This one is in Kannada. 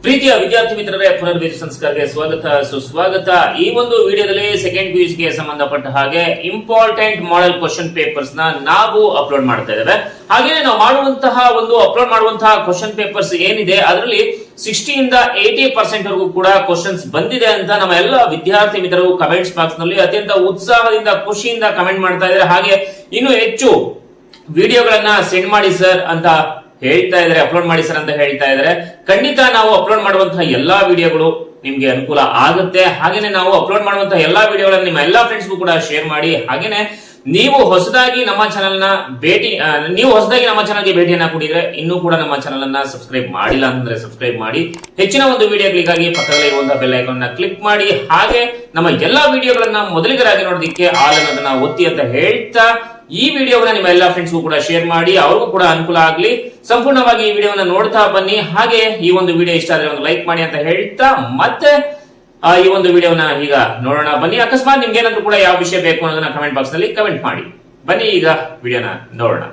ಪ್ರೀತಿಯ ವಿದ್ಯಾರ್ಥಿ ಮಿತ್ರರೇ, ಪುನರ್ವೇದ ಸಂಸ್ಕಾರಕ್ಕೆ ಸ್ವಾಗತ ಸುಸ್ವಾಗತ. ಈ ಒಂದು ವಿಡಿಯೋದಲ್ಲಿ ಸೆಕೆಂಡ್ PUC ಗೆ ಸಂಬಂಧಪಟ್ಟ ಹಾಗೆ ಇಂಪಾರ್ಟೆಂಟ್ ಮಾಡೆಲ್ ಕ್ವಶನ್ ಪೇಪರ್ಸ್ ನಾವು ಅಪ್ಲೋಡ್ ಮಾಡ್ತಾ ಇದ್ದೇವೆ. ಹಾಗೆ ನಾವು ಅಪ್ಲೋಡ್ ಮಾಡುವಂತಹ ಕ್ವಶನ್ ಪೇಪರ್ಸ್ ಏನಿದೆ ಅದರಲ್ಲಿ 60 ಇಂದ 80% ವರೆಗೂ ಕೂಡ ಕ್ವಶನ್ಸ್ ಬಂದಿದೆ ಅಂತ ನಮ್ಮ ಎಲ್ಲ ವಿದ್ಯಾರ್ಥಿ ಮಿತ್ರರು ಕಮೆಂಟ್ಸ್ ಬಾಕ್ಸ್ ನಲ್ಲಿ ಅತ್ಯಂತ ಉತ್ಸಾಹದಿಂದ ಖುಷಿಯಿಂದ ಕಮೆಂಟ್ ಮಾಡ್ತಾ ಇದ್ದಾರೆ. ಹಾಗೆ ಇನ್ನು ಹೆಚ್ಚು ವಿಡಿಯೋಗಳನ್ನ ಸೆಂಡ್ ಮಾಡಿ ಸರ್ ಅಂತ ಹೇಳ್ತಾ ಇದ್ದಾರೆ, ಅಪ್ಲೋಡ್ ಮಾಡಿ ಸರ್ ಅಂತ ಹೇಳ್ತಾ ಇದ್ದಾರೆ. ಖಂಡಿತ ನಾವು ಅಪ್ಲೋಡ್ ಮಾಡುವಂತಹ ಎಲ್ಲಾ ವಿಡಿಯೋಗಳು ನಿಮ್ಗೆ ಅನುಕೂಲ ಆಗುತ್ತೆ. ಹಾಗೇನೆ ನಾವು ಅಪ್ಲೋಡ್ ಮಾಡುವಂತಹ ಎಲ್ಲಾ ವಿಡಿಯೋಗಳನ್ನ ನಿಮ್ಮ ಎಲ್ಲಾ ಫ್ರೆಂಡ್ಸ್ಗೂ ಕೂಡ ಶೇರ್ ಮಾಡಿ. ಹಾಗೇನೆ ನೀವು ಹೊಸದಾಗಿ ನಮ್ಮ ಚಾನೆಲ್ಗೆ ಭೇಟಿಯನ್ನ ಕೊಟ್ಟಿದ್ರೆ ಇನ್ನೂ ಕೂಡ ನಮ್ಮ ಚಾನೆಲ್ ಅನ್ನ ಸಬ್ಸ್ಕ್ರೈಬ್ ಮಾಡಿಲ್ಲ ಅಂತಂದ್ರೆ ಸಬ್ಸ್ಕ್ರೈಬ್ ಮಾಡಿ. ಹೆಚ್ಚಿನ ಒಂದು ವಿಡಿಯೋಗಳಿಗಾಗಿ ಪಕ್ಕದಲ್ಲಿ ಇರುವಂತಹ ಬೆಲ್ ಐಕಾನ್ ನ ಕ್ಲಿಕ್ ಮಾಡಿ. ಹಾಗೆ ನಮ್ಮ ಎಲ್ಲಾ ವಿಡಿಯೋಗಳನ್ನ ಮೊದಲಿಗರಾಗಿ ನೋಡೋದಕ್ಕೆ ಆಲ್ ಅನ್ನೋದನ್ನ ಒತ್ತಿ ಅಂತ ಹೇಳ್ತಾ ಈ ವಿಡಿಯೋವನ್ನ ನಿಮ್ಮ ಎಲ್ಲಾ ಫ್ರೆಂಡ್ಸ್ಗೂ ಕೂಡ ಶೇರ್ ಮಾಡಿ, ಅವ್ರಿಗೂ ಕೂಡ ಅನುಕೂಲ ಆಗ್ಲಿ. ಸಂಪೂರ್ಣವಾಗಿ ಈ ವಿಡಿಯೋವನ್ನ ನೋಡ್ತಾ ಬನ್ನಿ. ಹಾಗೆ ಈ ಒಂದು ವಿಡಿಯೋ ಇಷ್ಟ ಆದ್ರೆ ಒಂದು ಲೈಕ್ ಮಾಡಿ ಅಂತ ಹೇಳ್ತಾ ಮತ್ತೆ ಈ ಒಂದು ವಿಡಿಯೋನ ಈಗ ನೋಡೋಣ ಬನ್ನಿ. ಅಕಸ್ಮಾತ್ ನಿಮ್ಗೆ ಏನಾದ್ರೂ ಕೂಡ ಯಾವ ವಿಷಯ ಬೇಕು ಅನ್ನೋದನ್ನ ಕಮೆಂಟ್ ಬಾಕ್ಸ್ ನಲ್ಲಿ ಕಮೆಂಟ್ ಮಾಡಿ. ಬನ್ನಿ ಈಗ ವಿಡಿಯೋನ ನೋಡೋಣ.